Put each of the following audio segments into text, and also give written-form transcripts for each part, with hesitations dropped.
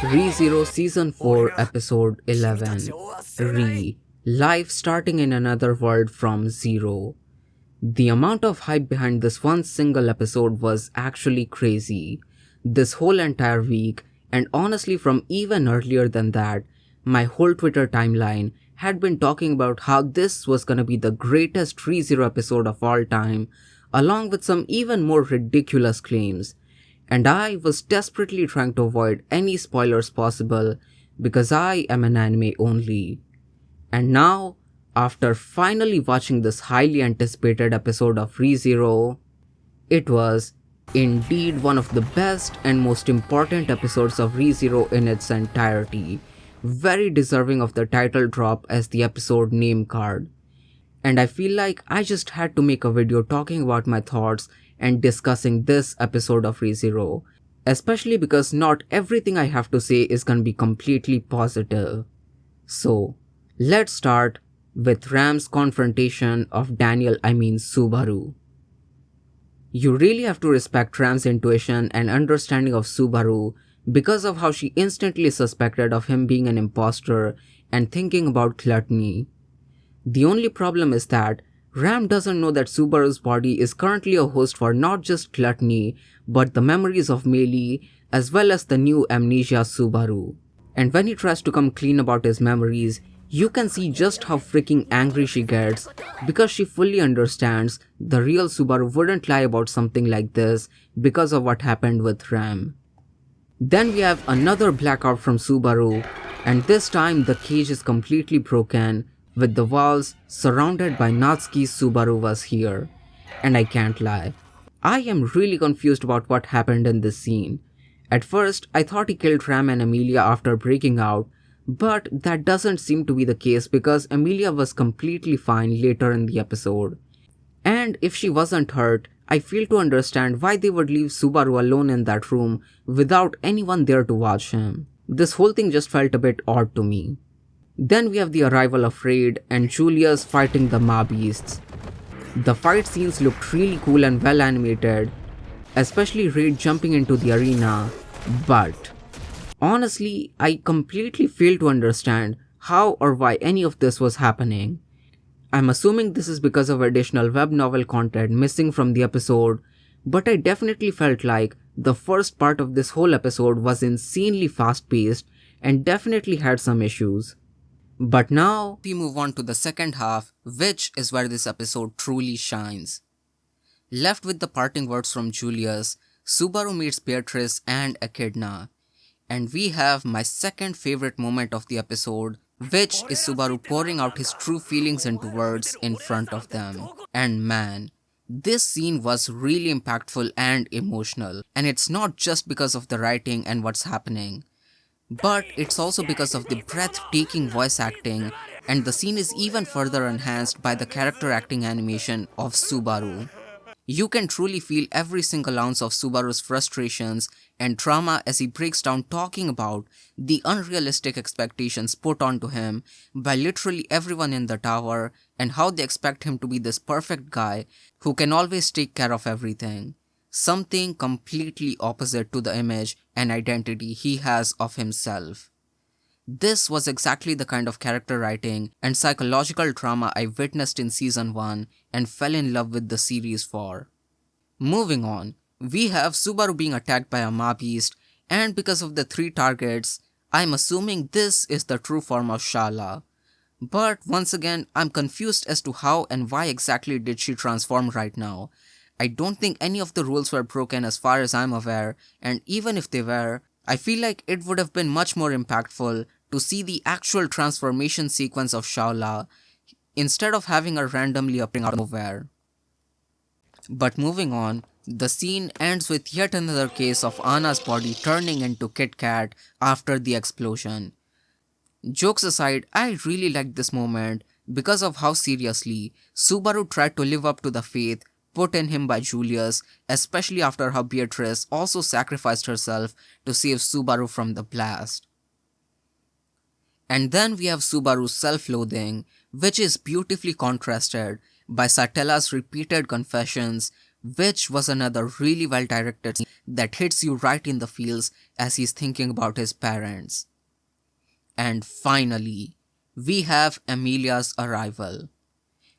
ReZero Season 4 Episode 11 Life starting in another world from zero. The amount of hype behind this one single episode was actually crazy. This whole entire week, and honestly from even earlier than that, my whole Twitter timeline had been talking about how this was gonna be the greatest ReZero episode of all time, along with some even more ridiculous claims. And I was desperately trying to avoid any spoilers possible because I am an anime only. And now, after finally watching this highly anticipated episode of ReZero, it was indeed one of the best and most important episodes of ReZero in its entirety, very deserving of the title drop as the episode name card. And I feel like I just had to make a video talking about my thoughts and discussing this episode of ReZero, especially because not everything I have to say is gonna be completely positive. So, let's start with Ram's confrontation of Subaru. You really have to respect Ram's intuition and understanding of Subaru because of how she instantly suspected of him being an imposter and thinking about gluttony. The only problem is that Ram doesn't know that Subaru's body is currently a host for not just gluttony, but the memories of Meili as well as the new amnesia Subaru. And when he tries to come clean about his memories, you can see just how freaking angry she gets because she fully understands the real Subaru wouldn't lie about something like this because of what happened with Ram. Then we have another blackout from Subaru, and this time the cage is completely broken with the walls surrounded by Natsuki's Subaru was here. And I can't lie, I am really confused about what happened in this scene. At first, I thought he killed Ram and Emilia after breaking out, but that doesn't seem to be the case because Emilia was completely fine later in the episode. And if she wasn't hurt, I fail to understand why they would leave Subaru alone in that room without anyone there to watch him. This whole thing just felt a bit odd to me. Then we have the arrival of Raid and Julius fighting the Ma Beasts. The fight scenes looked really cool and well animated, especially Raid jumping into the arena, but honestly, I completely fail to understand how or why any of this was happening. I'm assuming this is because of additional web novel content missing from the episode, but I definitely felt like the first part of this whole episode was insanely fast paced and definitely had some issues. But now we move on to the second half, which is where this episode truly shines. Left with the parting words from Julius, Subaru meets Beatrice and Echidna. And we have my second favorite moment of the episode, which is Subaru pouring out his true feelings into words in front of them. And man, this scene was really impactful and emotional. And it's not just because of the writing and what's happening, but it's also because of the breathtaking voice acting, and the scene is even further enhanced by the character acting animation of Subaru. You can truly feel every single ounce of Subaru's frustrations and trauma as he breaks down talking about the unrealistic expectations put onto him by literally everyone in the tower and how they expect him to be this perfect guy who can always take care of everything. Something completely opposite to the image and identity he has of himself. This was exactly the kind of character writing and psychological trauma I witnessed in Season 1 and fell in love with the series for. Moving on, we have Subaru being attacked by a Ma Beast, and because of the 3 targets, I'm assuming this is the true form of Shala. But once again, I'm confused as to how and why exactly did she transform right now. I don't think any of the rules were broken as far as I'm aware, and even if they were, I feel like it would have been much more impactful to see the actual transformation sequence of Shala instead of having her randomly appearing out of nowhere. But moving on, the scene ends with yet another case of Anna's body turning into Kit Kat after the explosion. Jokes aside, I really liked this moment because of how seriously Subaru tried to live up to the faith put in him by Julius, especially after how Beatrice also sacrificed herself to save Subaru from the blast. And then we have Subaru's self-loathing, which is beautifully contrasted by Satella's repeated confessions, which was another really well directed scene that hits you right in the feels as he's thinking about his parents. And finally, we have Amelia's arrival.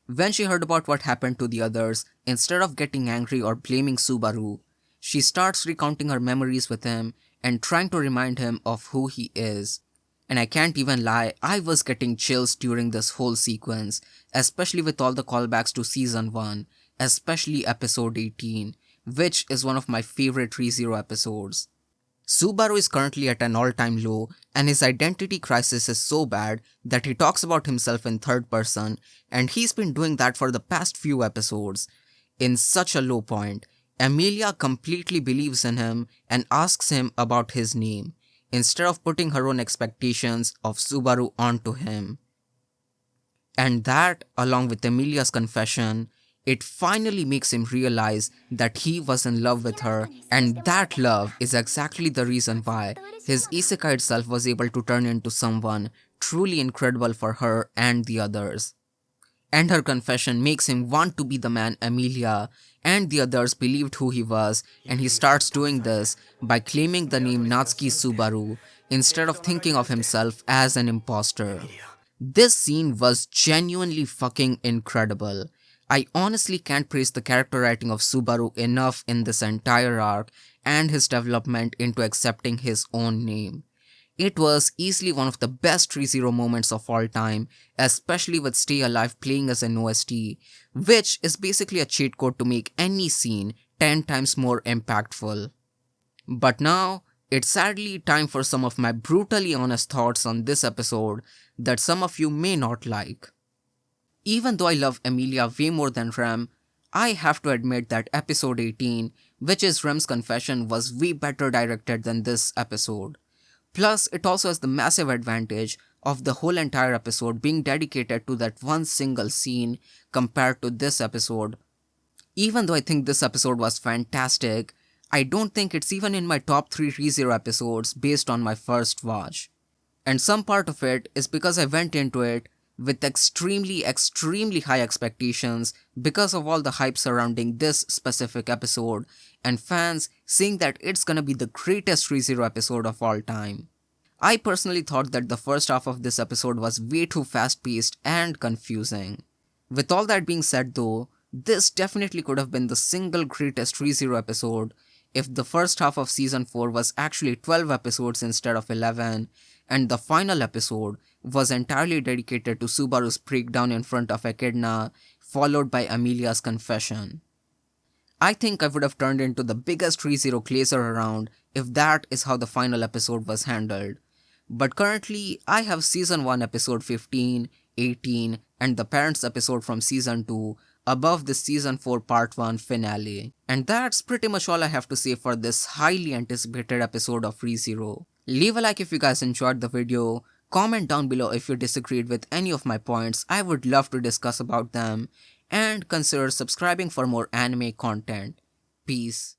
When she heard about what happened to the others, instead of getting angry or blaming Subaru, she starts recounting her memories with him and trying to remind him of who he is. And I can't even lie, I was getting chills during this whole sequence, especially with all the callbacks to season 1, especially episode 18, which is one of my favorite ReZero episodes. Subaru is currently at an all-time low, and his identity crisis is so bad that he talks about himself in third person, and he's been doing that for the past few episodes. In such a low point, Amelia completely believes in him and asks him about his name, instead of putting her own expectations of Subaru onto him. And that, along with Amelia's confession, it finally makes him realize that he was in love with her, and that love is exactly the reason why his isekai itself was able to turn into someone truly incredible for her and the others. And her confession makes him want to be the man Amelia and the others believed who he was, and he starts doing this by claiming the name Natsuki Subaru instead of thinking of himself as an imposter. This scene was genuinely fucking incredible. I honestly can't praise the character writing of Subaru enough in this entire arc and his development into accepting his own name. It was easily one of the best ReZero moments of all time, especially with Stay Alive playing as an OST, which is basically a cheat code to make any scene 10 times more impactful. But now, it's sadly time for some of my brutally honest thoughts on this episode that some of you may not like. Even though I love Amelia way more than Rem, I have to admit that episode 18, which is Rem's confession, was way better directed than this episode. Plus, it also has the massive advantage of the whole entire episode being dedicated to that one single scene compared to this episode. Even though I think this episode was fantastic, I don't think it's even in my top 3 ReZero episodes based on my first watch. And some part of it is because I went into it with extremely high expectations because of all the hype surrounding this specific episode and fans saying that it's gonna be the greatest ReZero episode of all time. I personally thought that the first half of this episode was way too fast-paced and confusing. With all that being said though, this definitely could have been the single greatest ReZero episode if the first half of season 4 was actually 12 episodes instead of 11, and the final episode was entirely dedicated to Subaru's breakdown in front of Echidna, followed by Amelia's confession. I think I would have turned into the biggest ReZero glazer around if that is how the final episode was handled. But currently, I have season 1 episode 15, 18, and the parents episode from season 2 above the season 4 part 1 finale. And that's pretty much all I have to say for this highly anticipated episode of ReZero. Leave a like if you guys enjoyed the video, comment down below if you disagreed with any of my points, I would love to discuss about them, and consider subscribing for more anime content. Peace.